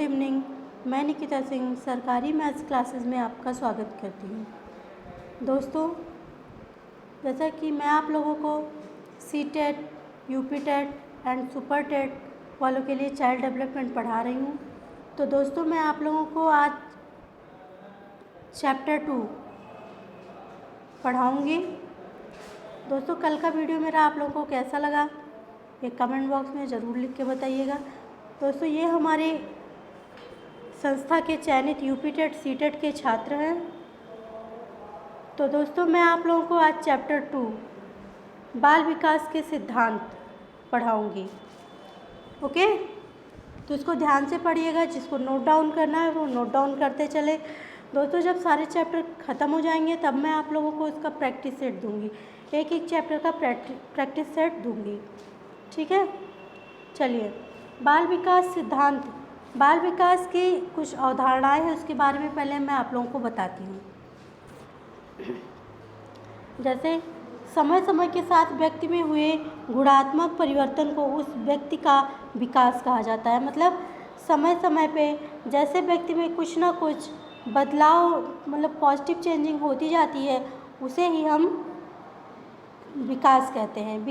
Good evening. मैं निकिता सिंह सरकारी maths classes में आपका स्वागत करती हूँ। दोस्तों, जैसा कि मैं आप लोगों को CTET, UPTET and super TET वालों के लिए चाइल्ड डेवलपमेंट पढ़ा रही हूँ, तो दोस्तों मैं आप लोगों को आज चैप्टर 2 पढ़ाऊँगी। दोस्तों, कल का वीडियो मेरा आप लोगों को कैसा लगा ये कमेंट बॉक्स में ज़रूर लिख के बताइएगा। दोस्तों, ये हमारे संस्था के चयनित यूपी-टेट सी-टेट के छात्र हैं। तो दोस्तों, मैं आप लोगों को आज चैप्टर 2 बाल विकास के सिद्धांत पढ़ाऊंगी। ओके, तो इसको ध्यान से पढ़िएगा। जिसको नोट डाउन करना है वो नोट डाउन करते चले। दोस्तों, जब सारे चैप्टर ख़त्म हो जाएंगे तब मैं आप लोगों को इसका प्रैक्टिस सेट दूंगी। एक एक चैप्टर का प्रैक्टिस सेट दूंगी, ठीक है। चलिए, बाल विकास सिद्धांत, बाल विकास की कुछ अवधारणाएं हैं, उसके बारे में पहले मैं आप लोगों को बताती हूँ। जैसे समय समय के साथ व्यक्ति में हुए गुणात्मक परिवर्तन को उस व्यक्ति का विकास कहा जाता है। मतलब समय समय पे जैसे व्यक्ति में कुछ ना कुछ बदलाव, मतलब पॉजिटिव चेंजिंग होती जाती है, उसे ही हम विकास कहते हैं।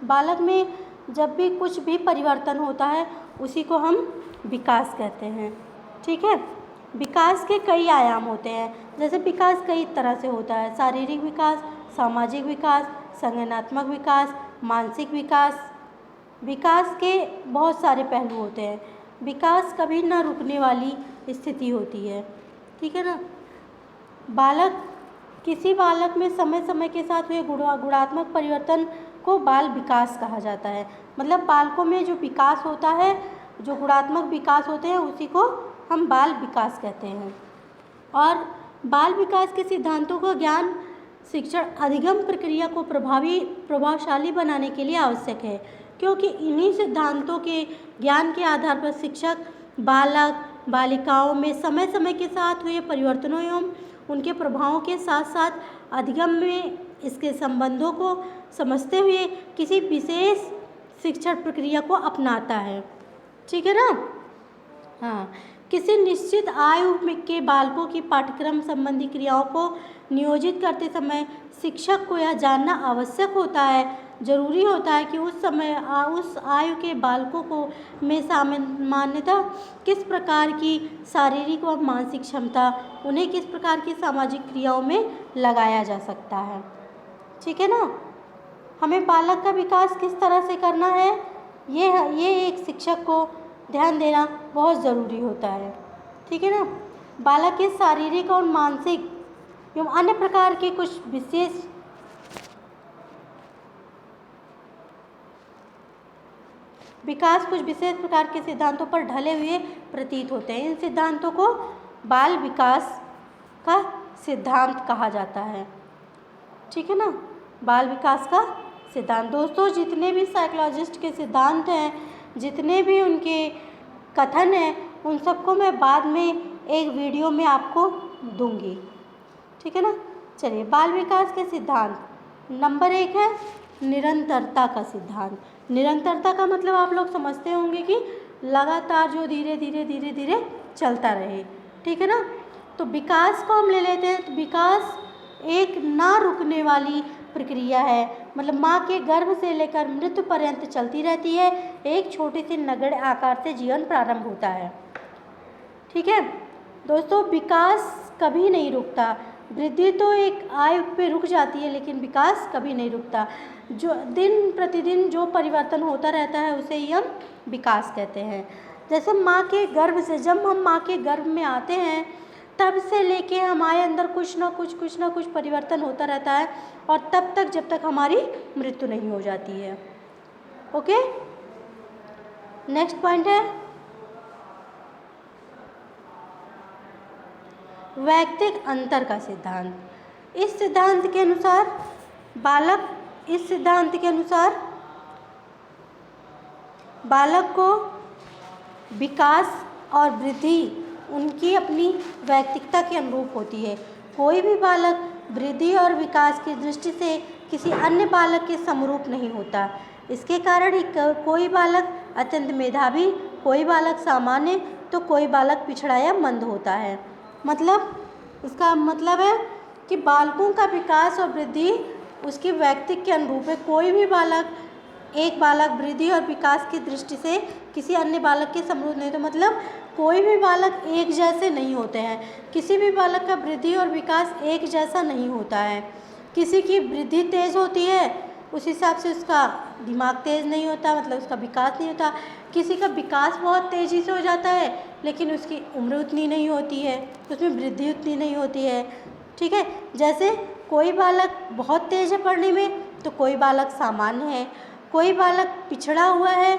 बालक में जब भी कुछ भी परिवर्तन होता है उसी को हम विकास कहते हैं, ठीक है। विकास के कई आयाम होते हैं। जैसे विकास कई तरह से होता है: शारीरिक विकास, सामाजिक विकास, संज्ञानात्मक विकास, मानसिक विकास। विकास के बहुत सारे पहलू होते हैं। विकास कभी न रुकने वाली स्थिति होती है, ठीक है ना। किसी बालक में समय समय के साथ हुए गुणात्मक परिवर्तन को बाल विकास कहा जाता है। मतलब बालकों में जो विकास होता है, जो गुणात्मक विकास होते हैं, उसी को हम बाल विकास कहते हैं। और बाल विकास के सिद्धांतों का ज्ञान शिक्षण अधिगम प्रक्रिया को प्रभावशाली बनाने के लिए आवश्यक है, क्योंकि इन्हीं सिद्धांतों के ज्ञान के आधार पर शिक्षक बालक बालिकाओं में समय समय के साथ हुए परिवर्तनों एवं उनके प्रभावों के साथ साथ अधिगम में इसके संबंधों को समझते हुए किसी विशेष शिक्षण प्रक्रिया को अपनाता है, ठीक है ना। हाँ, किसी निश्चित आयु के बालकों की पाठ्यक्रम संबंधी क्रियाओं को नियोजित करते समय शिक्षक को यह जानना आवश्यक होता है, जरूरी होता है कि उस आयु के बालकों को में सामान्यतः किस प्रकार की शारीरिक व मानसिक क्षमता, उन्हें किस प्रकार की सामाजिक क्रियाओं में लगाया जा सकता है, ठीक है ना। हमें बालक का विकास किस तरह से करना है, ये एक शिक्षक को ध्यान देना बहुत ज़रूरी होता है, ठीक है ना। बालक के शारीरिक और मानसिक एवं अन्य प्रकार के कुछ विशेष प्रकार के सिद्धांतों पर ढले हुए प्रतीत होते हैं। इन सिद्धांतों को बाल विकास का सिद्धांत कहा जाता है, ठीक है ना। बाल विकास का सिद्धांत। दोस्तों, जितने भी साइकोलॉजिस्ट के सिद्धांत हैं, जितने भी उनके कथन हैं, उन सबको मैं बाद में एक वीडियो में आपको दूंगी, ठीक है ना। चलिए, बाल विकास के सिद्धांत। नंबर 1 है निरंतरता का सिद्धांत। निरंतरता का मतलब आप लोग समझते होंगे कि लगातार जो धीरे धीरे चलता रहे, ठीक है ना। तो विकास को हम ले लेते हैं। तो विकास एक ना रुकने वाली प्रक्रिया है। मतलब माँ के गर्भ से लेकर मृत्यु पर्यंत चलती रहती है। एक छोटे से नगण्य आकार से जीवन प्रारंभ होता है, ठीक है। दोस्तों, विकास कभी नहीं रुकता। वृद्धि तो एक आयु पे रुक जाती है, लेकिन विकास कभी नहीं रुकता। जो दिन प्रतिदिन जो परिवर्तन होता रहता है उसे ही हम विकास कहते हैं। जैसे माँ के गर्भ से, जब हम माँ के गर्भ में आते हैं तब से लेके हमारे अंदर कुछ ना कुछ परिवर्तन होता रहता है, और तब तक जब तक हमारी मृत्यु नहीं हो जाती है। ओके, नेक्स्ट पॉइंट है वैयक्तिक अंतर का सिद्धांत। इस सिद्धांत के अनुसार बालक को विकास और वृद्धि उनकी अपनी वैयक्तिकता के अनुरूप होती है। कोई भी बालक वृद्धि और विकास की दृष्टि से किसी अन्य बालक के समरूप नहीं होता। इसके कारण ही कोई बालक अत्यंत मेधावी कोई बालक सामान्य तो कोई बालक पिछड़ा या मंद होता है। मतलब इसका मतलब है कि बालकों का विकास और वृद्धि उसके व्यक्तित्व के अनुरूप है। कोई भी बालक, एक बालक वृद्धि और विकास की दृष्टि से किसी अन्य बालक के समरूप नहीं, तो मतलब कोई भी बालक एक जैसे नहीं होते हैं। किसी भी बालक का वृद्धि और विकास एक जैसा नहीं होता है। किसी की वृद्धि तेज़ होती है, उस हिसाब से उसका दिमाग तेज़ नहीं होता, मतलब उसका विकास नहीं होता। किसी का विकास बहुत तेज़ी से हो जाता है लेकिन उसकी उम्र उतनी नहीं होती है, उसमें वृद्धि उतनी नहीं होती है। ठीक है, जैसे कोई बालक बहुत तेज़ है पढ़ने में तो कोई बालक सामान्य है, कोई बालक पिछड़ा हुआ है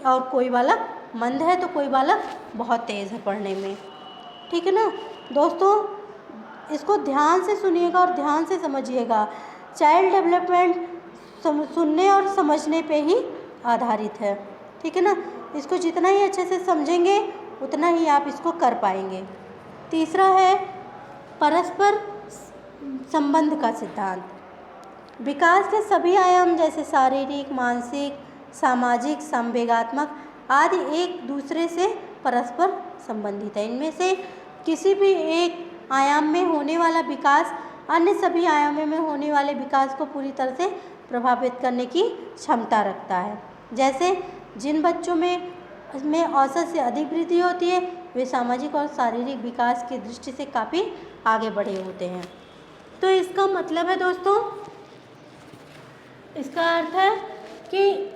और कोई बालक मंद है, तो कोई बालक बहुत तेज़ है पढ़ने में। ठीक है ना दोस्तों, इसको ध्यान से सुनिएगा और ध्यान से समझिएगा। चाइल्ड डेवलपमेंट सुनने और समझने पे ही आधारित है। ठीक है ना, इसको जितना ही अच्छे से समझेंगे उतना ही आप इसको कर पाएंगे। तीसरा है परस्पर संबंध का सिद्धांत। विकास के सभी आयाम जैसे शारीरिक, मानसिक, सामाजिक, संवेगात्मक आदि एक दूसरे से परस्पर संबंधित है। इनमें से किसी भी एक आयाम में होने वाला विकास अन्य सभी आयामों में होने वाले विकास को पूरी तरह से प्रभावित करने की क्षमता रखता है। जैसे जिन बच्चों में औसत से अधिक वृद्धि होती है वे सामाजिक और शारीरिक विकास की दृष्टि से काफ़ी आगे बढ़े होते हैं। तो इसका मतलब है दोस्तों, इसका अर्थ है कि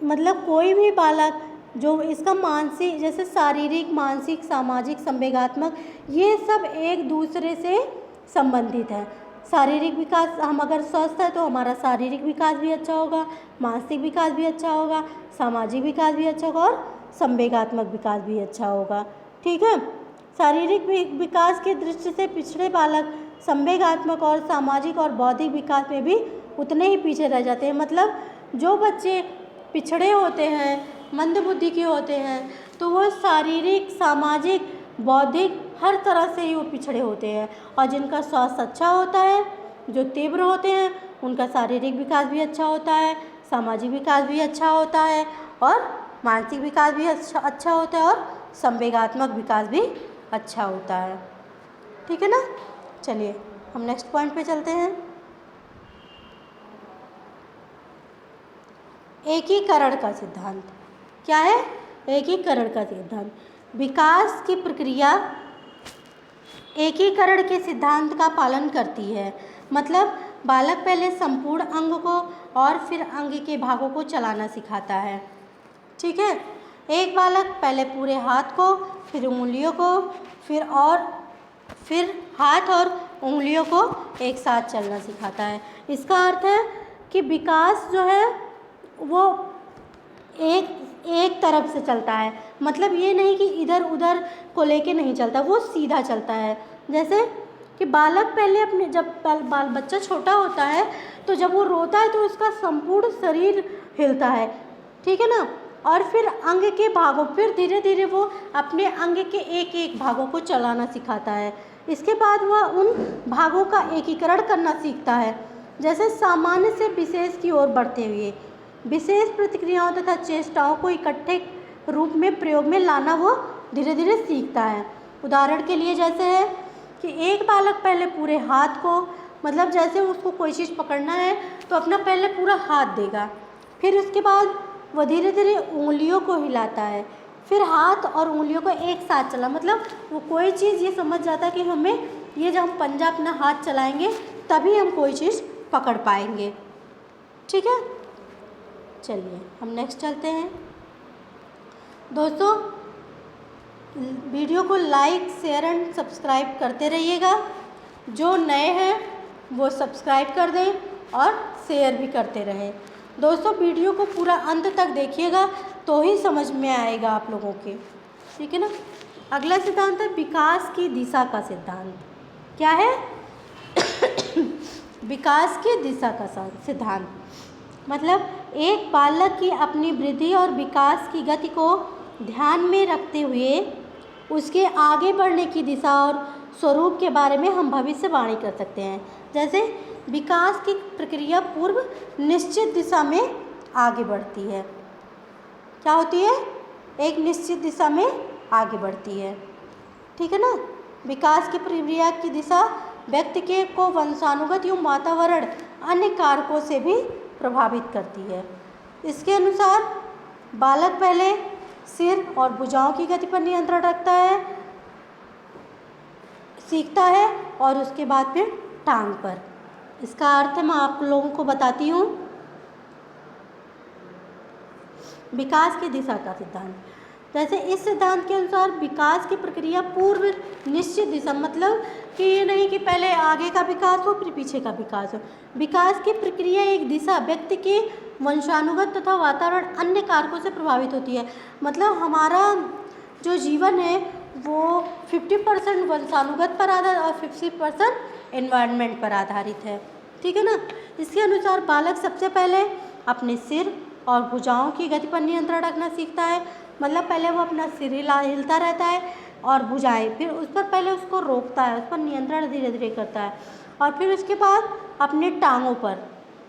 मतलब कोई भी बालक जो इसका मानसिक, जैसे शारीरिक, मानसिक, सामाजिक, संवेगात्मक, ये सब एक दूसरे से संबंधित है। शारीरिक विकास, हम अगर स्वस्थ है तो हमारा शारीरिक विकास भी अच्छा होगा, मानसिक विकास भी अच्छा होगा, सामाजिक विकास भी अच्छा होगा और संवेगात्मक विकास भी अच्छा होगा। ठीक है, शारीरिक विकास की दृष्टि से पिछड़े बालक संवेगात्मक और सामाजिक और बौद्धिक विकास में भी उतने ही पीछे रह जाते हैं। मतलब जो बच्चे पिछड़े होते हैं, मंद बुद्धि के होते हैं, तो वो शारीरिक, सामाजिक, बौद्धिक हर तरह से ही वो पिछड़े होते हैं। और जिनका स्वास्थ्य अच्छा होता है, जो तीव्र होते हैं, उनका शारीरिक विकास भी अच्छा होता है, सामाजिक विकास भी अच्छा होता है और मानसिक विकास भी अच्छा होता है और संवेगात्मक विकास भी अच्छा होता है। ठीक है ना, चलिए हम नेक्स्ट पॉइंट पे चलते हैं। एकीकरण का सिद्धांत क्या है? एकीकरण का सिद्धांत विकास की प्रक्रिया एकीकरण के सिद्धांत का पालन करती है। मतलब बालक पहले संपूर्ण अंग को और फिर अंग के भागों को चलाना सिखाता है। ठीक है, एक बालक पहले पूरे हाथ को, फिर उंगलियों को, फिर हाथ और उंगलियों को एक साथ चलना सिखाता है। इसका अर्थ है कि विकास जो है वो एक तरफ से चलता है। मतलब ये नहीं कि इधर उधर को लेके नहीं चलता, वो सीधा चलता है। जैसे कि बालक पहले अपने, जब बच्चा छोटा होता है तो जब वो रोता है तो उसका संपूर्ण शरीर हिलता है। ठीक है ना, और फिर अंग के भागों, फिर धीरे धीरे वो अपने अंग के एक एक भागों को चलाना सिखाता है। इसके बाद वह उन भागों का एकीकरण करना सीखता है। जैसे सामान्य से विशेष की ओर बढ़ते हुए विशेष प्रतिक्रियाओं तथा चेष्टाओं को इकट्ठे रूप में प्रयोग में लाना वो धीरे धीरे सीखता है। उदाहरण के लिए जैसे है कि एक बालक पहले पूरे हाथ को, मतलब जैसे उसको कोई चीज़ पकड़ना है तो अपना पहले पूरा हाथ देगा, फिर उसके बाद वह धीरे धीरे उंगलियों को हिलाता है, फिर हाथ और उंगलियों को एक साथ चला। मतलब वो कोई चीज़ ये समझ जाता है कि हमें ये जब हम पंजा अपना हाथ चलाएंगे तभी हम कोई चीज़ पकड़ पाएंगे। ठीक है, चलिए हम नेक्स्ट चलते हैं। दोस्तों वीडियो को लाइक, शेयर एंड सब्सक्राइब करते रहिएगा। जो नए हैं वो सब्सक्राइब कर दें और शेयर भी करते रहें। दोस्तों वीडियो को पूरा अंत तक देखिएगा तो ही समझ में आएगा आप लोगों के। ठीक है ना, अगला सिद्धांत है विकास की दिशा का सिद्धांत। क्या है? विकास की दिशा का सिद्धांत मतलब एक बालक की अपनी वृद्धि और विकास की गति को ध्यान में रखते हुए उसके आगे बढ़ने की दिशा और स्वरूप के बारे में हम भविष्यवाणी कर सकते हैं। जैसे विकास की प्रक्रिया पूर्व निश्चित दिशा में आगे बढ़ती है। क्या होती है? एक निश्चित दिशा में आगे बढ़ती है। ठीक है ना। विकास की प्रक्रिया की दिशा व्यक्ति के को वंशानुगत एवं वातावरण अन्य कारकों से भी प्रभावित करती है। इसके अनुसार बालक पहले सिर और भुजाओं की गति पर नियंत्रण रखता है, सीखता है, और उसके बाद फिर टांग पर। इसका अर्थ मैं आप लोगों को बताती हूँ। विकास की दिशा का सिद्धांत, जैसे इस सिद्धांत के अनुसार विकास की प्रक्रिया पूर्व निश्चित दिशा, मतलब कि ये नहीं कि पहले आगे का विकास हो फिर पीछे का विकास हो। विकास की प्रक्रिया एक दिशा व्यक्ति के वंशानुगत तथा वातावरण अन्य कारकों से प्रभावित होती है। मतलब हमारा जो जीवन है वो 50% वंशानुगत पर आधारित और 50% एनवायरनमेंट पर आधारित है। ठीक है ना। इसके अनुसार बालक सबसे पहले अपने सिर और भुजाओं की गति पर नियंत्रण रखना सीखता है। मतलब पहले वो अपना सिर हिलता रहता है और भुजाएं, फिर उस पर पहले उसको रोकता है, उस पर नियंत्रण धीरे धीरे करता है, और फिर उसके बाद अपने टांगों पर,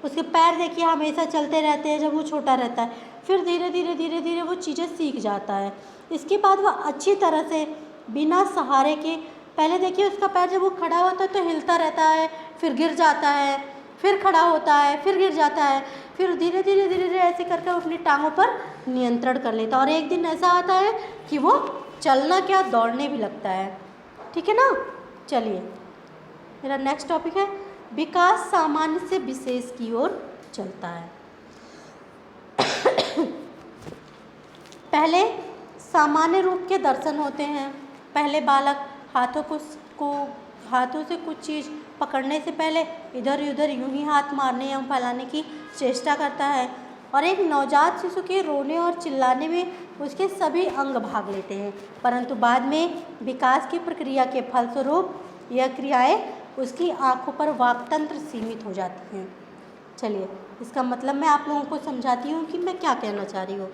उसके पैर देखिए हमेशा चलते रहते हैं जब वो छोटा रहता है, फिर धीरे धीरे वो चीज़ें सीख जाता है। इसके बाद वह अच्छी तरह से बिना सहारे के, पहले देखिए उसका पैर जब वो खड़ा होता है तो हिलता रहता है, फिर गिर जाता है, फिर खड़ा होता है, फिर गिर जाता है, फिर धीरे धीरे ऐसे करके अपनी टांगों पर नियंत्रण कर लेता है, और एक दिन ऐसा आता है कि वो चलना क्या दौड़ने भी लगता है। ठीक है ना। चलिए मेरा नेक्स्ट टॉपिक है विकास सामान्य से विशेष की ओर चलता है। पहले सामान्य रूप के दर्शन होते हैं। पहले बालक हाथों से कुछ चीज़ पकड़ने से पहले इधर उधर यूं ही हाथ मारने या फैलाने की चेष्टा करता है, और एक नवजात शिशु के रोने और चिल्लाने में उसके सभी अंग भाग लेते हैं, परंतु बाद में विकास की प्रक्रिया के फलस्वरूप यह क्रियाएं उसकी आंखों पर वाक्तंत्र सीमित हो जाती हैं। चलिए इसका मतलब मैं आप लोगों को समझाती हूँ कि मैं क्या कहना चाह रही हूँ।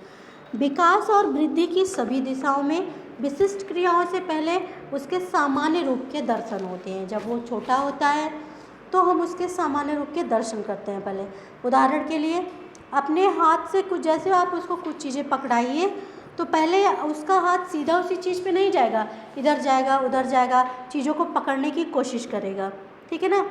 विकास और वृद्धि की सभी दिशाओं में विशिष्ट क्रियाओं से पहले उसके सामान्य रूप के दर्शन होते हैं। जब वो छोटा होता है तो हम उसके सामान्य रूप के दर्शन करते हैं पहले। उदाहरण के लिए अपने हाथ से कुछ, जैसे आप उसको कुछ चीज़ें पकड़ाइए तो पहले उसका हाथ सीधा उसी चीज़ पे नहीं जाएगा, इधर जाएगा उधर जाएगा, चीज़ों को पकड़ने की कोशिश करेगा। ठीक है ना।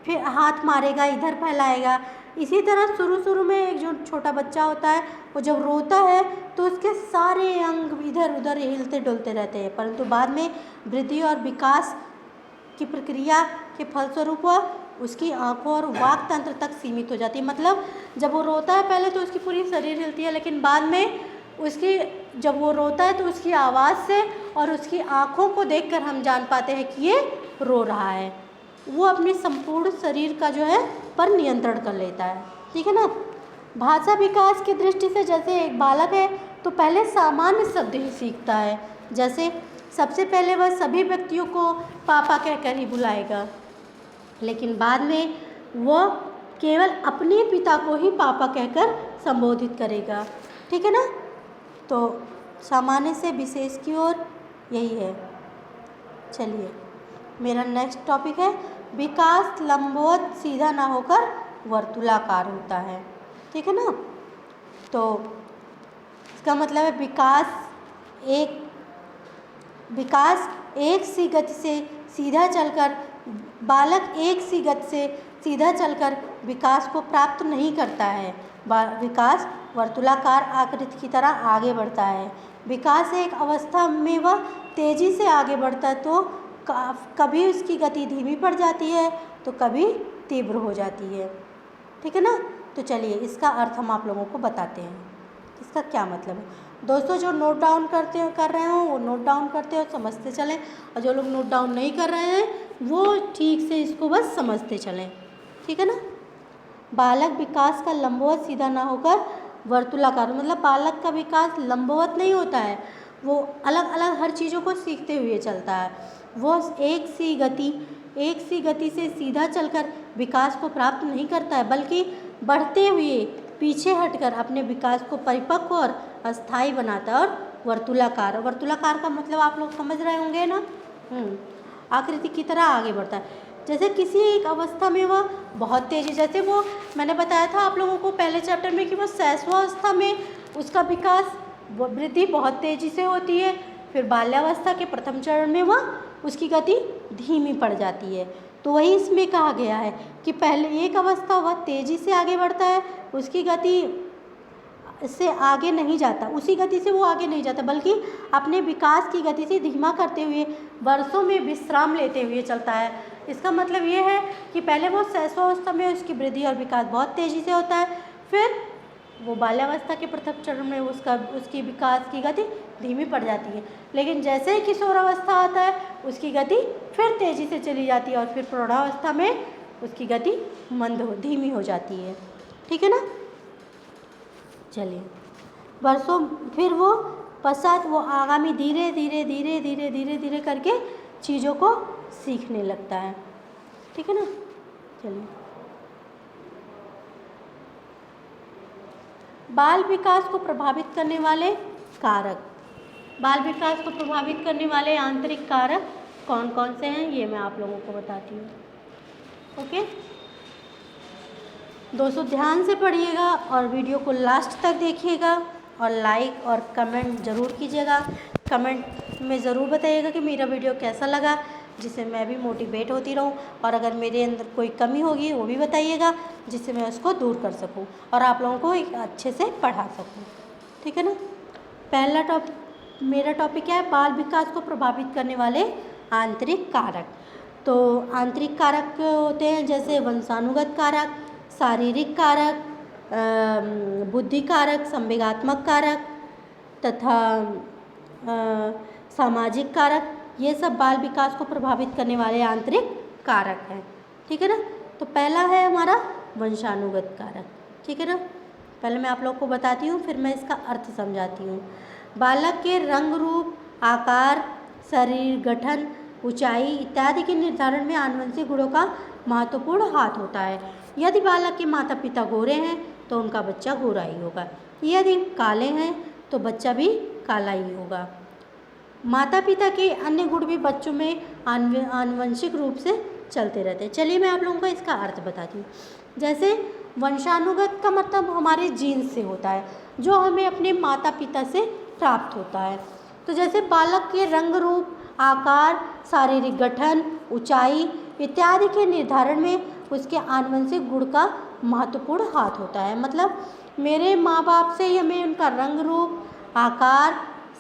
फिर हाथ मारेगा, इधर फैलाएगा। इसी तरह शुरू में एक जो छोटा बच्चा होता है वो जब रोता है तो उसके सारे अंग इधर उधर हिलते डुलते रहते हैं, परंतु बाद में वृद्धि और विकास की प्रक्रिया के फलस्वरूप वह उसकी आंखों और वाक तंत्र तक सीमित हो जाती है। मतलब जब वो रोता है पहले तो उसकी पूरी शरीर हिलती है, लेकिन बाद में उसकी जब वो रोता है तो उसकी आवाज़ से और उसकी आंखों को देखकर हम जान पाते हैं कि ये रो रहा है। वो अपने संपूर्ण शरीर का जो है पर नियंत्रण कर लेता है। ठीक है ना। भाषा विकास की दृष्टि से जैसे एक बालक है तो पहले सामान्य शब्द ही सीखता है। जैसे सबसे पहले वह सभी व्यक्तियों को पापा कहकर ही बुलाएगा, लेकिन बाद में वह केवल अपने पिता को ही पापा कहकर संबोधित करेगा। ठीक है ना। तो सामान्य से विशेष की ओर यही है। चलिए मेरा नेक्स्ट टॉपिक है विकास लंबवत सीधा ना होकर वर्तुलाकार होता है। ठीक है ना। तो इसका मतलब है विकास एक सी गति से सीधा चलकर, बालक एक सी गति से सीधा चलकर विकास को प्राप्त नहीं करता है। विकास वर्तुलाकार आकृति की तरह आगे बढ़ता है। विकास एक अवस्था में वह तेज़ी से आगे बढ़ता है तो कभी उसकी गति धीमी पड़ जाती है तो कभी तीव्र हो जाती है। ठीक है ना। तो चलिए इसका अर्थ हम आप लोगों को बताते हैं, इसका क्या मतलब है। दोस्तों जो नोट डाउन कर रहे हो वो नोट डाउन करते हो, समझते चलें, और जो लोग नोट डाउन नहीं कर रहे हैं वो ठीक से इसको बस समझते चलें। ठीक है ना। बालक विकास का लंबवत सीधा ना होकर वर्तुलाकार, मतलब बालक का विकास लंबवत नहीं होता है, वो अलग अलग हर चीज़ों को सीखते हुए चलता है। वो एक सी गति से सीधा चलकर विकास को प्राप्त नहीं करता है, बल्कि बढ़ते हुए पीछे हटकर अपने विकास को परिपक्व और अस्थायी बनाता है। और वर्तुलाकार का मतलब आप लोग समझ रहे होंगे ना। आकृति की तरह आगे बढ़ता है। जैसे किसी एक अवस्था में वह बहुत तेज़ी, जैसे वो मैंने बताया था आप लोगों को पहले चैप्टर में कि वो शैशवावस्था में उसका विकास वो वृद्धि बहुत तेज़ी से होती है, फिर बाल्यावस्था के प्रथम चरण में वह उसकी गति धीमी पड़ जाती है। तो वही इसमें कहा गया है कि पहले एक अवस्था वह तेज़ी से आगे बढ़ता है, उसकी गति से आगे नहीं जाता, उसी गति से वो आगे नहीं जाता, बल्कि अपने विकास की गति से धीमा करते हुए वर्षों में विश्राम लेते हुए चलता है। इसका मतलब ये है कि पहले वो शैशवावस्था में उसकी वृद्धि और विकास बहुत तेज़ी से होता है, फिर वो बाल्यावस्था के प्रथम चरण में उसकी विकास की गति धीमी पड़ जाती है, लेकिन जैसे ही किशोरावस्था आता है उसकी गति फिर तेज़ी से चली जाती है, और फिर प्रौढ़ावस्था में उसकी गति धीमी हो जाती है। ठीक है ना। चलिए, वर्षों फिर वो पश्चात वो आगामी धीरे धीरे धीरे धीरे धीरे धीरे करके चीज़ों को सीखने लगता है। ठीक है ना। चलिए, बाल विकास को प्रभावित करने वाले कारक, बाल विकास को प्रभावित करने वाले आंतरिक कारक कौन कौन से हैं ये मैं आप लोगों को बताती हूँ। ओके, दोस्तों ध्यान से पढ़िएगा और वीडियो को लास्ट तक देखिएगा, और लाइक और कमेंट ज़रूर कीजिएगा। कमेंट में ज़रूर बताइएगा कि मेरा वीडियो कैसा लगा, जिससे मैं भी मोटिवेट होती रहूं, और अगर मेरे अंदर कोई कमी होगी वो भी बताइएगा, जिससे मैं उसको दूर कर सकूं और आप लोगों को एक अच्छे से पढ़ा सकूं। ठीक है ना। पहला मेरा टॉपिक है बाल विकास को प्रभावित करने वाले आंतरिक कारक। तो आंतरिक कारक होते हैं जैसे वंशानुगत कारक, शारीरिक कारक, बुद्धि कारक, संवेगात्मक कारक तथा सामाजिक कारक। ये सब बाल विकास को प्रभावित करने वाले आंतरिक कारक हैं। ठीक है ना। तो पहला है हमारा वंशानुगत कारक। ठीक है ना। पहले मैं आप लोग को बताती हूँ, फिर मैं इसका अर्थ समझाती हूँ। बालक के रंग, रूप, आकार, शरीर गठन, ऊंचाई इत्यादि के निर्धारण में आनुवंशिक गुणों का महत्वपूर्ण हाथ होता है। यदि बालक के माता पिता गोरे हैं तो उनका बच्चा गोरा ही होगा, यदि काले हैं तो बच्चा भी काला ही होगा। माता पिता के अन्य गुण भी बच्चों में आनुवंशिक रूप से चलते रहते हैं। चलिए मैं आप लोगों को इसका अर्थ बताती हूँ। जैसे वंशानुगत का मतलब हमारे जीन से होता है, जो हमें अपने माता पिता से प्राप्त होता है। तो जैसे बालक के रंग, रूप, आकार, शारीरिक गठन, ऊंचाई इत्यादि के निर्धारण में उसके आनुवंशिक गुण का महत्वपूर्ण हाथ होता है। मतलब मेरे माँ बाप से ही हमें उनका रंग, रूप, आकार,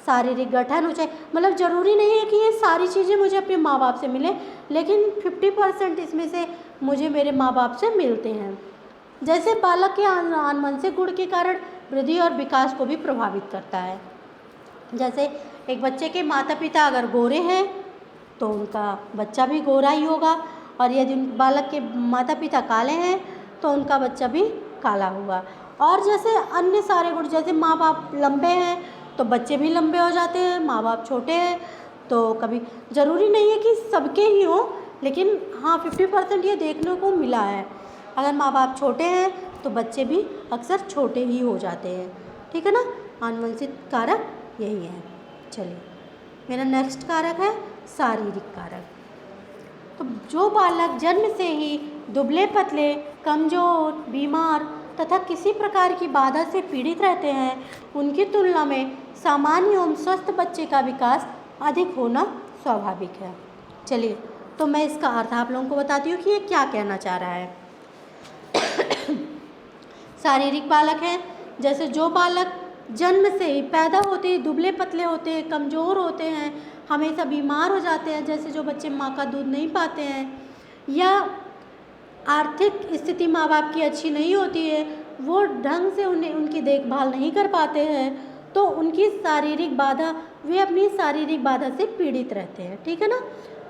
शारीरिक गठन, ऊंचाई, मतलब ज़रूरी नहीं है कि ये सारी चीज़ें मुझे अपने माँ बाप से मिले, लेकिन 50% इसमें से मुझे मेरे माँ बाप से मिलते हैं। जैसे बालक के आनुवंशिक गुण के कारण वृद्धि और विकास को भी प्रभावित करता है। जैसे एक बच्चे के माता पिता अगर गोरे हैं तो उनका बच्चा भी गोरा ही होगा, और यदि बालक के माता पिता काले हैं तो उनका बच्चा भी काला होगा। और जैसे अन्य सारे गुण, जैसे माँ बाप लंबे हैं तो बच्चे भी लंबे हो जाते हैं, माँ बाप छोटे हैं तो कभी ज़रूरी नहीं है कि सबके ही हो, लेकिन हाँ 50% ये देखने को मिला है। अगर माँ बाप छोटे हैं तो बच्चे भी अक्सर छोटे ही हो जाते हैं। ठीक है ना। आनुवंशिक कारक यही है। चलिए, मेरा नेक्स्ट कारक है शारीरिक कारक। तो जो बालक जन्म से ही दुबले पतले, कमज़ोर, बीमार तथा किसी प्रकार की बाधा से पीड़ित रहते हैं, उनकी तुलना में सामान्य एवं स्वस्थ बच्चे का विकास अधिक होना स्वाभाविक है। चलिए, तो मैं इसका अर्थ आप लोगों को बताती हूँ कि ये क्या कहना चाह रहा है। शारीरिक बालक हैं, जैसे जो बालक जन्म से ही पैदा होते ही दुबले पतले होते हैं, कमज़ोर होते हैं, हमेशा बीमार हो जाते हैं, जैसे जो बच्चे माँ का दूध नहीं पाते हैं, या आर्थिक स्थिति माँ बाप की अच्छी नहीं होती है, वो ढंग से उनकी देखभाल नहीं कर पाते हैं, तो उनकी शारीरिक बाधा, वे अपनी शारीरिक बाधा से पीड़ित रहते हैं। ठीक है ना।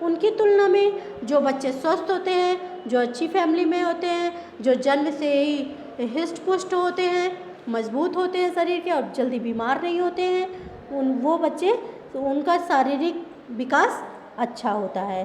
उनकी तुलना में जो बच्चे स्वस्थ होते हैं, जो अच्छी फैमिली में होते हैं, जो जन्म से ही हिष्ट पुष्ट होते हैं, मजबूत होते हैं शरीर के और जल्दी बीमार नहीं होते हैं, वो बच्चे, उनका शारीरिक विकास अच्छा होता है।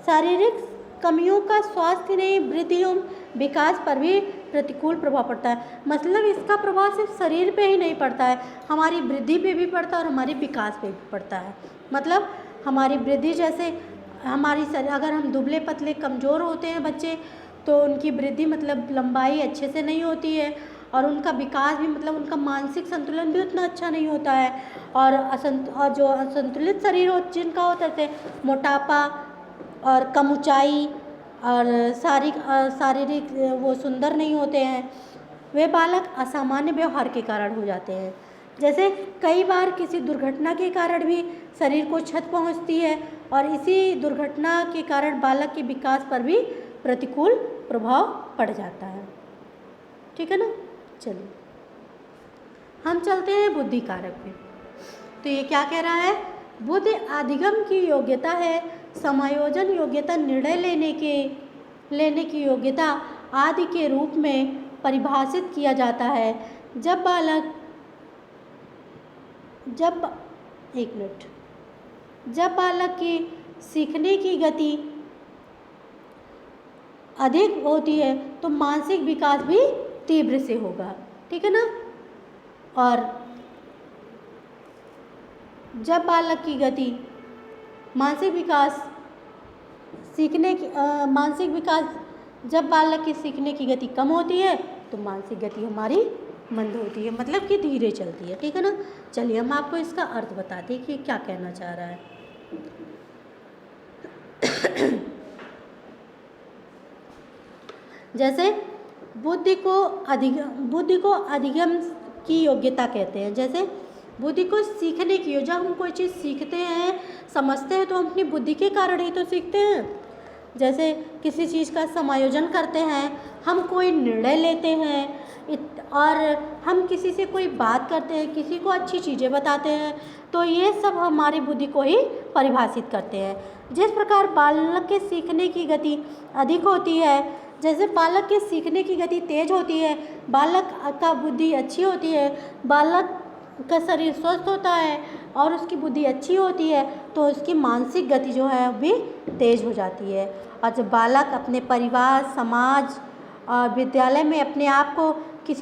शारीरिक कमियों का स्वास्थ्य नहीं, वृद्धि एवं विकास पर भी प्रतिकूल प्रभाव पड़ता है। मतलब इसका प्रभाव सिर्फ शरीर पे ही नहीं पड़ता है, हमारी वृद्धि पे भी पड़ता है और हमारे विकास पे भी पड़ता है। मतलब हमारी वृद्धि, जैसे हमारी अगर हम दुबले पतले कमज़ोर होते हैं बच्चे, तो उनकी वृद्धि मतलब लंबाई अच्छे से नहीं होती है, और उनका विकास भी मतलब उनका मानसिक संतुलन भी उतना अच्छा नहीं होता है। और जो असंतुलित शरीर जिनका होता है, जैसे मोटापा और कम ऊंचाई और शारीरिक वो सुंदर नहीं होते हैं, वे बालक असामान्य व्यवहार के कारण हो जाते हैं। जैसे कई बार किसी दुर्घटना के कारण भी शरीर को क्षति पहुंचती है और इसी दुर्घटना के कारण बालक के विकास पर भी प्रतिकूल प्रभाव पड़ जाता है। ठीक है ना। चलिए हम चलते हैं बुद्धि कारक पे। तो ये क्या कह रहा है, बुद्धि अधिगम की योग्यता है, समायोजन योग्यता, निर्णय लेने की योग्यता आदि के रूप में परिभाषित किया जाता है। जब बालक की सीखने की गति अधिक होती है तो मानसिक विकास भी तीव्र से होगा। ठीक है ना। और जब बालक की गति जब बालक की सीखने की गति कम होती है तो मानसिक गति हमारी मंद होती है, मतलब कि धीरे चलती है। ठीक है ना। चलिए हम आपको इसका अर्थ बताते हैं कि क्या कहना चाह रहा है। जैसे बुद्धि को अधिगम की योग्यता कहते हैं। जैसे बुद्धि को सीखने की, जब हम कोई चीज़ सीखते हैं, समझते हैं, तो हम अपनी बुद्धि के कारण ही तो सीखते हैं। जैसे किसी चीज़ का समायोजन करते हैं, हम कोई निर्णय लेते हैं और हम किसी से कोई बात करते हैं, किसी को अच्छी चीज़ें बताते हैं, तो ये सब हमारी बुद्धि को ही परिभाषित करते हैं। जिस प्रकार बालक के सीखने की गति अधिक होती है, जैसे बालक के सीखने की गति तेज होती है, बालक का बुद्धि अच्छी होती है, बालक का शरीर स्वस्थ होता है और उसकी बुद्धि अच्छी होती है, तो उसकी मानसिक गति जो है भी तेज हो जाती है। और जब बालक अपने परिवार, समाज और विद्यालय में अपने आप को किस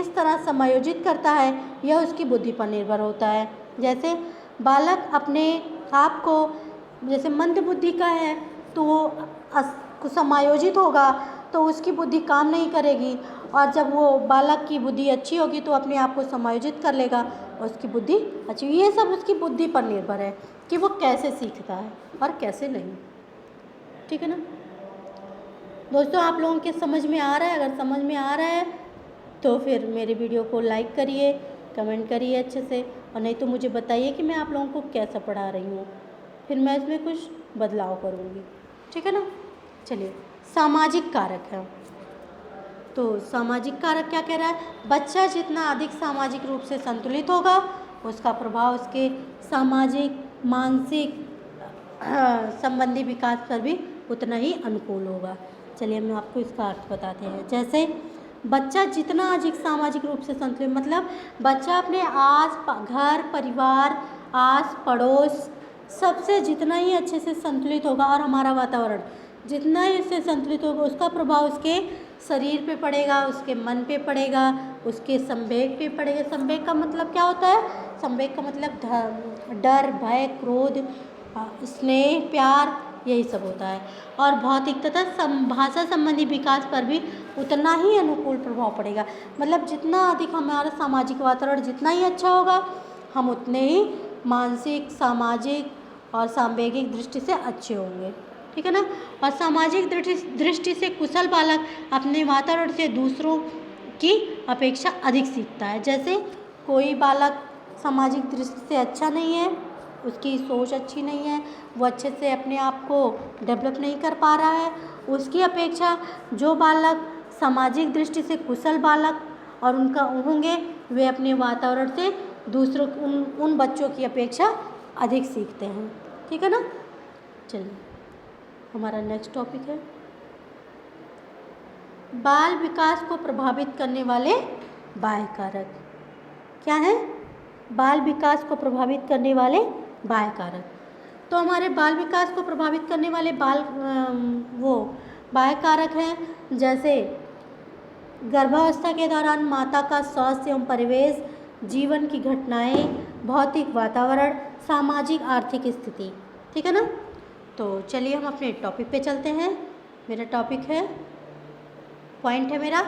तरह समायोजित करता है, यह उसकी बुद्धि पर निर्भर होता है। जैसे बालक अपने आप को, जैसे मंद बुद्धि का है तो वो समायोजित होगा तो उसकी बुद्धि काम नहीं करेगी, और जब वो बालक की बुद्धि अच्छी होगी तो अपने आप को समायोजित कर लेगा और उसकी बुद्धि अच्छी। ये सब उसकी बुद्धि पर निर्भर है कि वो कैसे सीखता है और कैसे नहीं। ठीक है ना दोस्तों, आप लोगों के समझ में आ रहा है? अगर समझ में आ रहा है तो फिर मेरे वीडियो को लाइक करिए, कमेंट करिए अच्छे से, और नहीं तो मुझे बताइए कि मैं आप लोगों को कैसा पढ़ा रही हूँ, फिर मैं इसमें कुछ बदलाव करूँगी। ठीक है ना। चलिए सामाजिक कारक है। तो सामाजिक कारक क्या कह रहा है, बच्चा जितना अधिक सामाजिक रूप से संतुलित होगा उसका प्रभाव उसके सामाजिक, मानसिक संबंधी विकास पर भी उतना ही अनुकूल होगा। चलिए हम आपको इसका अर्थ बताते हैं। जैसे बच्चा जितना अधिक सामाजिक रूप से संतुलित, मतलब बच्चा अपने घर परिवार, आस पड़ोस सबसे जितना ही अच्छे से संतुलित होगा, और हमारा वातावरण जितना ही इससे संतुलित होगा, उसका प्रभाव उसके शरीर पे पड़ेगा, उसके मन पे पड़ेगा, उसके संवेग पे पड़ेगा। संवेग का मतलब क्या होता है? संवेग का मतलब डर, भय, क्रोध, स्नेह, प्यार, यही सब होता है। और भौतिक तथा भाषा संबंधी विकास पर भी उतना ही अनुकूल प्रभाव पड़ेगा। मतलब जितना अधिक हमारा सामाजिक वातावरण जितना ही अच्छा होगा, हम उतने ही मानसिक, सामाजिक और सांवेगिक दृष्टि से अच्छे होंगे। ठीक है ना। और सामाजिक दृष्टि से कुशल बालक अपने वातावरण से दूसरों की अपेक्षा अधिक सीखता है। जैसे कोई बालक सामाजिक दृष्टि से अच्छा नहीं है, उसकी सोच अच्छी नहीं है, वो अच्छे से अपने आप को डेवलप नहीं कर पा रहा है, उसकी अपेक्षा जो बालक सामाजिक दृष्टि से कुशल बालक और उनका होंगे, वे अपने वातावरण से दूसरों उन बच्चों की अपेक्षा अधिक सीखते हैं। ठीक है ना। चलिए हमारा नेक्स्ट टॉपिक है बाल विकास को प्रभावित करने वाले बाह्य कारक। क्या है? बाल विकास को प्रभावित करने वाले बाह्य कारक। तो हमारे बाल विकास को प्रभावित करने वाले बाह्य कारक हैं, जैसे गर्भावस्था के दौरान माता का स्वास्थ्य एवं परिवेश, जीवन की घटनाएं, भौतिक वातावरण, सामाजिक आर्थिक स्थिति। ठीक है ना। तो चलिए हम अपने टॉपिक पे चलते हैं। मेरा टॉपिक है, पॉइंट है मेरा,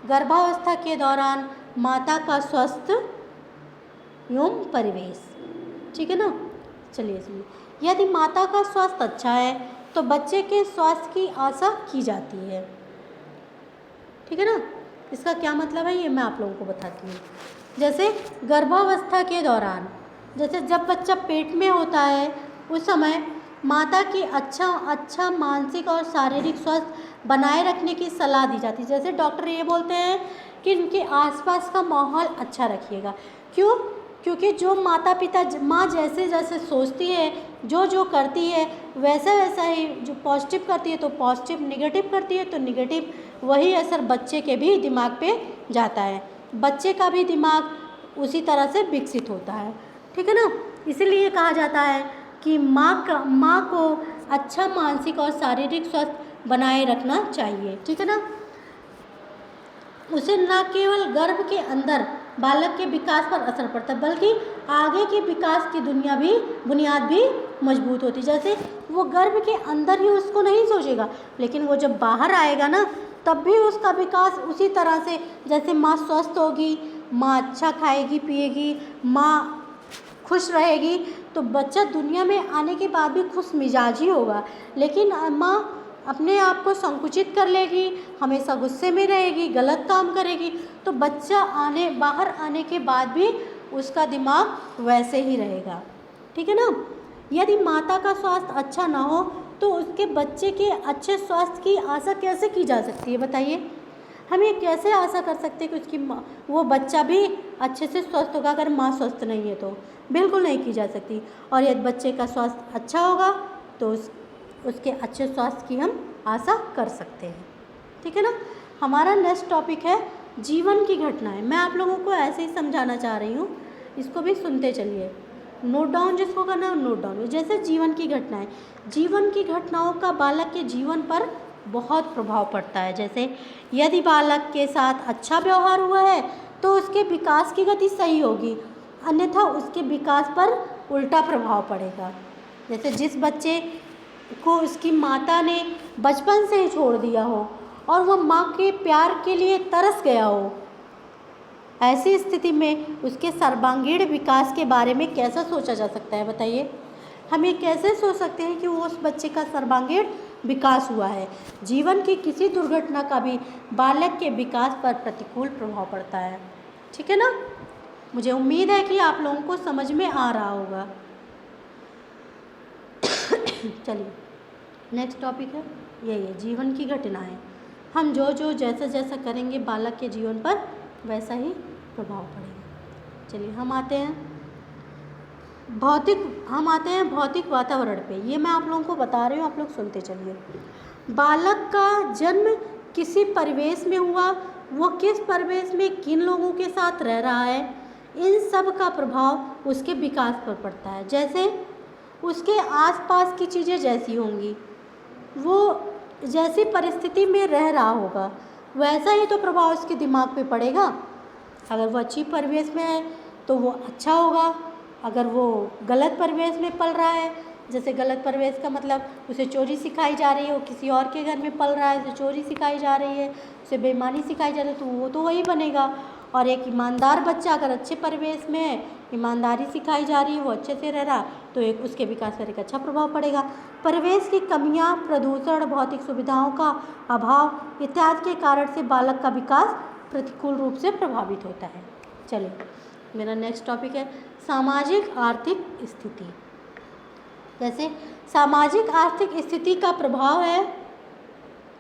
गर्भावस्था के दौरान माता का स्वास्थ्य एवं परिवेश, ठीक है ना। चलिए सुनिए, यदि माता का स्वास्थ्य अच्छा है तो बच्चे के स्वास्थ्य की आशा की जाती है, ठीक है ना। इसका क्या मतलब है ये मैं आप लोगों को बताती हूँ। जैसे गर्भावस्था के दौरान, जैसे जब बच्चा पेट में होता है उस समय माता की अच्छा मानसिक और शारीरिक स्वास्थ्य बनाए रखने की सलाह दी जाती है। जैसे डॉक्टर ये बोलते हैं कि इनके आसपास का माहौल अच्छा रखिएगा। क्यों? क्योंकि जो माता पिता माँ जैसे जैसे सोचती है, जो करती है वैसा वैसा ही, जो पॉजिटिव करती है तो पॉजिटिव, निगेटिव करती है तो निगेटिव, वही असर बच्चे के भी दिमाग पे जाता है। बच्चे का भी दिमाग उसी तरह से विकसित होता है, ठीक है ना। इसीलिए कहा जाता है कि माँ को अच्छा मानसिक और शारीरिक स्वास्थ्य बनाए रखना चाहिए, ठीक है ना। उसे न केवल गर्भ के अंदर बालक के विकास पर असर पड़ता है, बल्कि आगे के विकास की बुनियाद भी मजबूत होती है। जैसे वो गर्भ के अंदर ही उसको नहीं सोचेगा, लेकिन वो जब बाहर आएगा ना तब भी उसका विकास उसी तरह से, जैसे माँ स्वस्थ होगी, माँ अच्छा खाएगी पिएगी, माँ खुश रहेगी, तो बच्चा दुनिया में आने के बाद भी खुश मिजाज ही होगा। लेकिन माँ अपने आप को संकुचित कर लेगी, हमेशा गुस्से में रहेगी, गलत काम करेगी, तो बच्चा बाहर आने के बाद भी उसका दिमाग वैसे ही रहेगा, ठीक है ना। यदि माता का स्वास्थ्य अच्छा ना हो तो उसके बच्चे के अच्छे स्वास्थ्य की आशा कैसे की जा सकती है, बताइए। हम ये कैसे आशा कर सकते हैं कि उसकी वो बच्चा भी अच्छे से स्वस्थ होगा अगर माँ स्वस्थ नहीं है तो? बिल्कुल नहीं की जा सकती। और यदि बच्चे का स्वास्थ्य अच्छा होगा तो उसके अच्छे स्वास्थ्य की हम आशा कर सकते हैं, ठीक है ना। हमारा नेक्स्ट टॉपिक है जीवन की घटनाएं। मैं आप लोगों को ऐसे ही समझाना चाह रही हूँ, इसको भी सुनते चलिए, नोट डाउन जिसको करना है नोट डाउन। जैसे जीवन की घटनाएं, जीवन की घटनाओं का बालक के जीवन पर बहुत प्रभाव पड़ता है। जैसे यदि बालक के साथ अच्छा व्यवहार हुआ है तो उसके विकास की गति सही होगी, अन्यथा उसके विकास पर उल्टा प्रभाव पड़ेगा। जैसे जिस बच्चे को उसकी माता ने बचपन से ही छोड़ दिया हो और वह माँ के प्यार के लिए तरस गया हो, ऐसी स्थिति में उसके सर्वांगीण विकास के बारे में कैसा सोचा जा सकता है, बताइए। हम ये कैसे सोच सकते हैं कि वो उस बच्चे का सर्वांगीण विकास हुआ है। जीवन की किसी दुर्घटना का भी बालक के विकास पर प्रतिकूल प्रभाव पड़ता है, ठीक है ना। मुझे उम्मीद है कि आप लोगों को समझ में आ रहा होगा। चलिए नेक्स्ट टॉपिक है यही है जीवन की घटनाएं। हम जो जैसा जैसा करेंगे बालक के जीवन पर वैसा ही प्रभाव पड़ेगा। चलिए हम आते हैं भौतिक वातावरण पे। ये मैं आप लोगों को बता रही हूँ, आप लोग सुनते चलिए। बालक का जन्म किसी परिवेश में हुआ, वो किस परिवेश में किन लोगों के साथ रह रहा है, इन सब का प्रभाव उसके विकास पर पड़ता है। जैसे उसके आसपास की चीज़ें जैसी होंगी, वो जैसी परिस्थिति में रह रहा होगा, वैसा ही तो प्रभाव उसके दिमाग पे पड़ेगा। अगर वो अच्छी परिवेश में है तो वो अच्छा होगा, अगर वो गलत परिवेश में पल रहा है, जैसे गलत परिवेश का मतलब उसे चोरी सिखाई जा रही है, वो किसी और के घर में पल रहा है, उसे चोरी सिखाई जा रही है, उसे बेईमानी सिखाई जा रही है, तो वो तो वही बनेगा। और एक ईमानदार बच्चा अगर अच्छे परिवेश में है, ईमानदारी सिखाई जा रही है, वो अच्छे से रह रहा, तो एक उसके विकास पर एक अच्छा प्रभाव पड़ेगा। परिवेश की कमियां, प्रदूषण, भौतिक सुविधाओं का अभाव इत्यादि के कारण से बालक का विकास प्रतिकूल रूप से प्रभावित होता है। चलिए मेरा नेक्स्ट टॉपिक है सामाजिक आर्थिक स्थिति। जैसे सामाजिक आर्थिक स्थिति का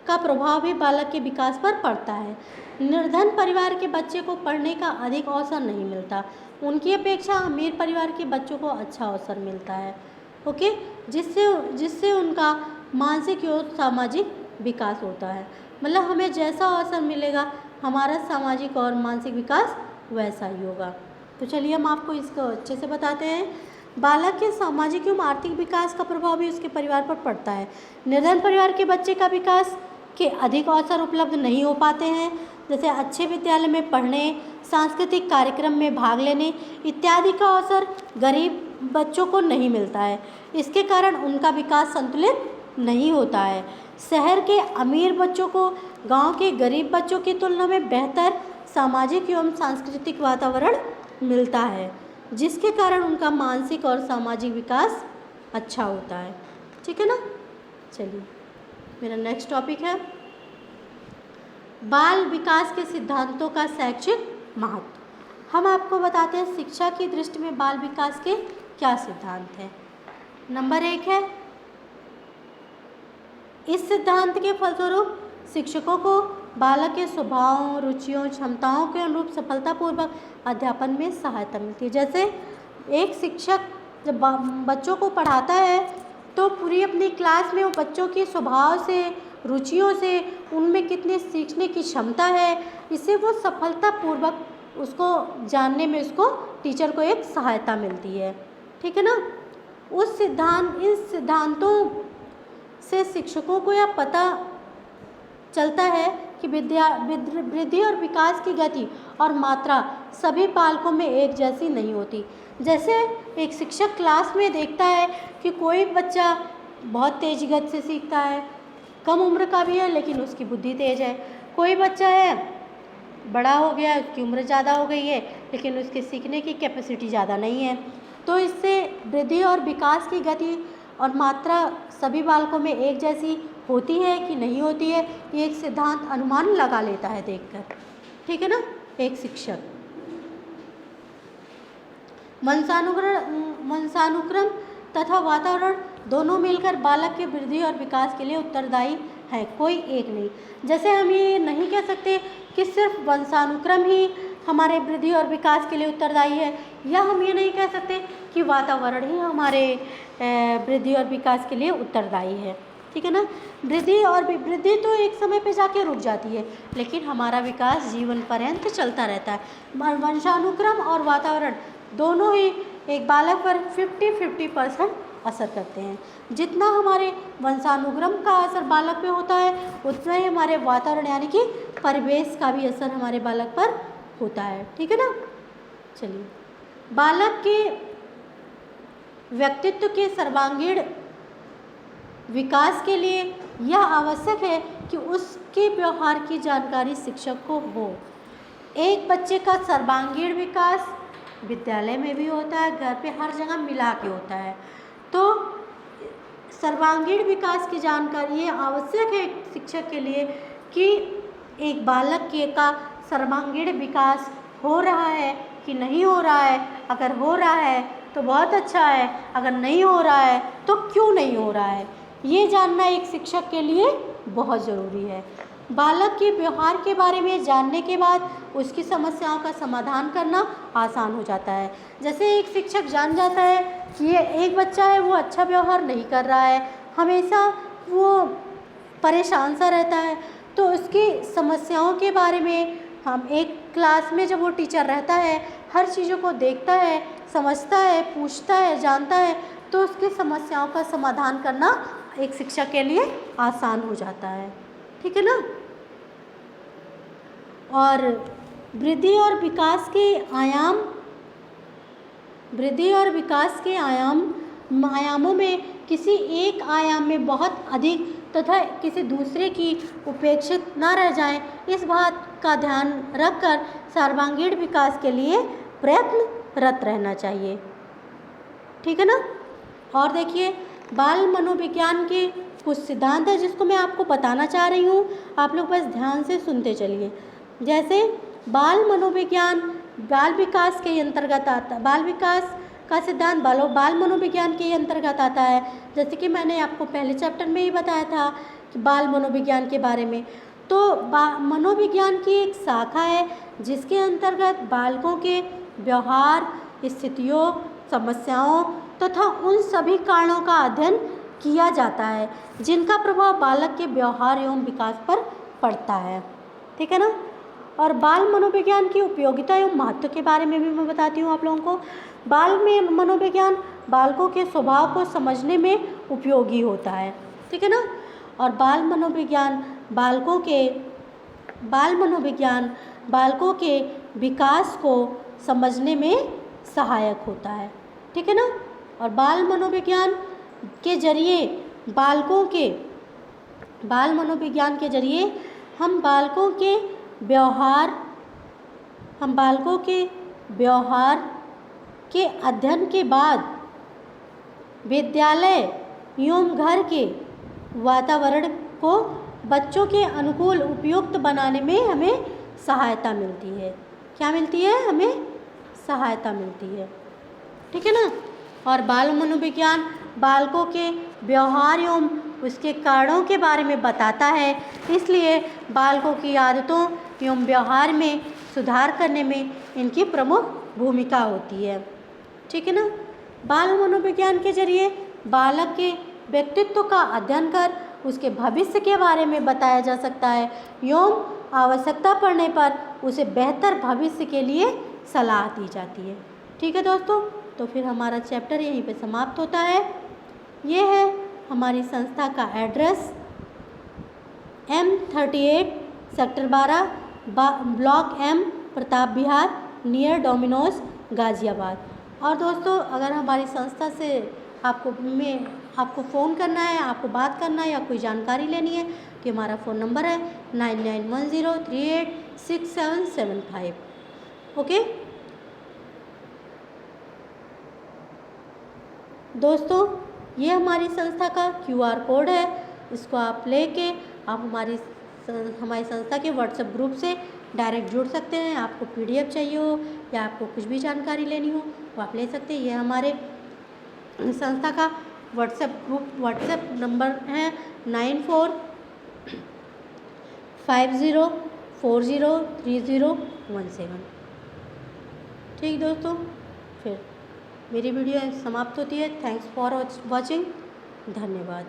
प्रभाव भी बालक के विकास पर पड़ता है। निर्धन परिवार के बच्चे को पढ़ने का अधिक अवसर नहीं मिलता, उनकी अपेक्षा अमीर परिवार के बच्चों को अच्छा अवसर मिलता है, ओके, जिससे उनका मानसिक और सामाजिक विकास होता है। मतलब हमें जैसा अवसर मिलेगा हमारा सामाजिक और मानसिक विकास वैसा ही होगा। तो चलिए हम आपको इसको अच्छे से बताते हैं। बालक के सामाजिक एवं आर्थिक विकास का प्रभाव भी उसके परिवार पर पड़ता है। निर्धन परिवार के बच्चे का विकास के अधिक अवसर उपलब्ध नहीं हो पाते हैं, जैसे अच्छे विद्यालय में पढ़ने, सांस्कृतिक कार्यक्रम में भाग लेने इत्यादि का अवसर गरीब बच्चों को नहीं मिलता है। इसके कारण उनका विकास संतुलित नहीं होता है। शहर के अमीर बच्चों को गांव के गरीब बच्चों की तुलना में बेहतर सामाजिक एवं सांस्कृतिक वातावरण मिलता है, जिसके कारण उनका मानसिक और सामाजिक विकास अच्छा होता है। ठीक है ना। चलिए, मेरा नेक्स्ट टॉपिक है बाल विकास के सिद्धांतों का शैक्षिक महत्व। हम आपको बताते हैं शिक्षा की दृष्टि में बाल विकास के क्या सिद्धांत हैं। नंबर 1 है, इस सिद्धांत के फलस्वरूप शिक्षकों को बालक के स्वभावों, रुचियों, क्षमताओं के अनुरूप सफलतापूर्वक अध्यापन में सहायता मिलती है। जैसे एक शिक्षक जब बच्चों को पढ़ाता है तो पूरी अपनी क्लास में वो बच्चों के स्वभाव से, रुचियों से, उनमें कितने सीखने की क्षमता है, इससे वो सफलतापूर्वक उसको जानने में उसको टीचर को एक सहायता मिलती है। ठीक है ना। इन सिद्धांतों से शिक्षकों को यह पता चलता है कि वृद्धि और विकास की गति और मात्रा सभी बालकों में एक जैसी नहीं होती। जैसे एक शिक्षक क्लास में देखता है कि कोई बच्चा बहुत तेज गति से सीखता है, कम उम्र का भी है लेकिन उसकी बुद्धि तेज है। कोई बच्चा है बड़ा हो गया है, उसकी उम्र ज़्यादा हो गई है लेकिन उसके सीखने की कैपेसिटी ज़्यादा नहीं है। तो इससे वृद्धि और विकास की गति और मात्रा सभी बालकों में एक जैसी होती है कि नहीं होती है, ये एक सिद्धांत अनुमान लगा लेता है देखकर। ठीक है ना। एक शिक्षक वंशानुक्रम तथा वातावरण दोनों मिलकर बालक के वृद्धि और विकास के लिए उत्तरदायी है, कोई एक नहीं। जैसे हम ये नहीं कह सकते कि सिर्फ वंशानुक्रम ही हमारे वृद्धि और विकास के लिए उत्तरदायी है, या हम ये नहीं कह सकते कि वातावरण ही हमारे वृद्धि और विकास के लिए उत्तरदायी है। ठीक है ना। वृद्धि तो एक समय पे जाके रुक जाती है, लेकिन हमारा विकास जीवन पर्यंत चलता रहता है। वंशानुक्रम और वातावरण दोनों ही एक बालक पर 50-50% असर करते हैं। जितना हमारे वंशानुक्रम का असर बालक पे होता है, उतना ही हमारे वातावरण यानी कि परिवेश का भी असर हमारे बालक पर होता है। ठीक है ना। चलिए, बालक के व्यक्तित्व के सर्वांगीण विकास के लिए यह आवश्यक है कि उसके व्यवहार की जानकारी शिक्षक को हो। एक बच्चे का सर्वांगीण विकास विद्यालय में भी होता है, घर पे हर जगह मिला के होता है। तो सर्वांगीण विकास की जानकारी ये आवश्यक है शिक्षक के लिए कि एक बालक का सर्वांगीण विकास हो रहा है कि नहीं हो रहा है। अगर हो रहा है तो बहुत अच्छा है, अगर नहीं हो रहा है तो क्यों नहीं हो रहा है, ये जानना एक शिक्षक के लिए बहुत ज़रूरी है। बालक के व्यवहार के बारे में जानने के बाद उसकी समस्याओं का समाधान करना आसान हो जाता है। जैसे एक शिक्षक जान जाता है कि ये एक बच्चा है वो अच्छा व्यवहार नहीं कर रहा है, हमेशा वो परेशान सा रहता है, तो उसकी समस्याओं के बारे में हम एक क्लास में जब वो टीचर रहता है, हर चीज़ों को देखता है, समझता है, पूछता है, जानता है, तो उसकी समस्याओं का समाधान करना एक शिक्षक के लिए आसान हो जाता है। ठीक है ना। और वृद्धि और विकास के आयामों में किसी एक आयाम में बहुत अधिक तथा किसी दूसरे की उपेक्षित न रह जाएं, इस बात का ध्यान रखकर सर्वांगीण विकास के लिए प्रयत्नरत रहना चाहिए। ठीक है ना। और देखिए, बाल मनोविज्ञान के कुछ सिद्धांत है जिसको मैं आपको बताना चाह रही हूँ, आप लोग बस ध्यान से सुनते चलिए। जैसे बाल मनोविज्ञान बाल विकास के अंतर्गत आता, बाल विकास का सिद्धांत बाल मनोविज्ञान के अंतर्गत आता है। जैसे कि मैंने आपको पहले चैप्टर में ही बताया था कि बाल मनोविज्ञान के बारे में। तो मनोविज्ञान की एक शाखा है जिसके अंतर्गत बालकों के व्यवहार, स्थितियों, समस्याओं तथा उन सभी कारणों का अध्ययन किया जाता है जिनका प्रभाव बालक के व्यवहार एवं विकास पर पड़ता है। ठीक है ना। और बाल मनोविज्ञान की उपयोगिता एवं महत्व के बारे में भी मैं बताती हूँ आप लोगों को। बाल मनोविज्ञान बालकों के स्वभाव को समझने में उपयोगी होता है। ठीक है ना। और बाल मनोविज्ञान बालकों के विकास को समझने में सहायक होता है। ठीक है ना। और बाल मनोविज्ञान के जरिए बालकों के बाल मनोविज्ञान के जरिए हम बालकों के व्यवहार के अध्ययन के बाद विद्यालय एवं घर के वातावरण को बच्चों के अनुकूल उपयुक्त बनाने में हमें सहायता मिलती है। क्या मिलती है? हमें सहायता मिलती है। ठीक है ना। और बाल मनोविज्ञान बालकों के व्यवहार एवं उसके कारणों के बारे में बताता है, इसलिए बालकों की आदतों एवं व्यवहार में सुधार करने में इनकी प्रमुख भूमिका होती है। ठीक है ना। बाल मनोविज्ञान के जरिए बालक के व्यक्तित्व का अध्ययन कर उसके भविष्य के बारे में बताया जा सकता है एवं आवश्यकता पड़ने पर उसे बेहतर भविष्य के लिए सलाह दी जाती है। ठीक है दोस्तों, तो फिर हमारा चैप्टर यहीं पे समाप्त होता है। ये है हमारी संस्था का address, M38 sector 12 block M, Pratap Vihar, near Domino's, Ghaziabad. और दोस्तों, अगर हमारी संस्था से आपको फ़ोन करना है, आपको बात करना है या कोई जानकारी लेनी है तो हमारा फ़ोन नंबर है 9910386775। ओके दोस्तों, ये हमारी संस्था का QR कोड है। इसको आप लेके आप हमारी संस्था के व्हाट्सएप ग्रुप से डायरेक्ट जुड़ सकते हैं। आपको PDF चाहिए हो या आपको कुछ भी जानकारी लेनी हो वो आप ले सकते हैं। ये हमारे संस्था का व्हाट्सएप नंबर है 9450403017। ठीक दोस्तों, फिर मेरी वीडियो समाप्त होती है। Thanks for watching. धन्यवाद।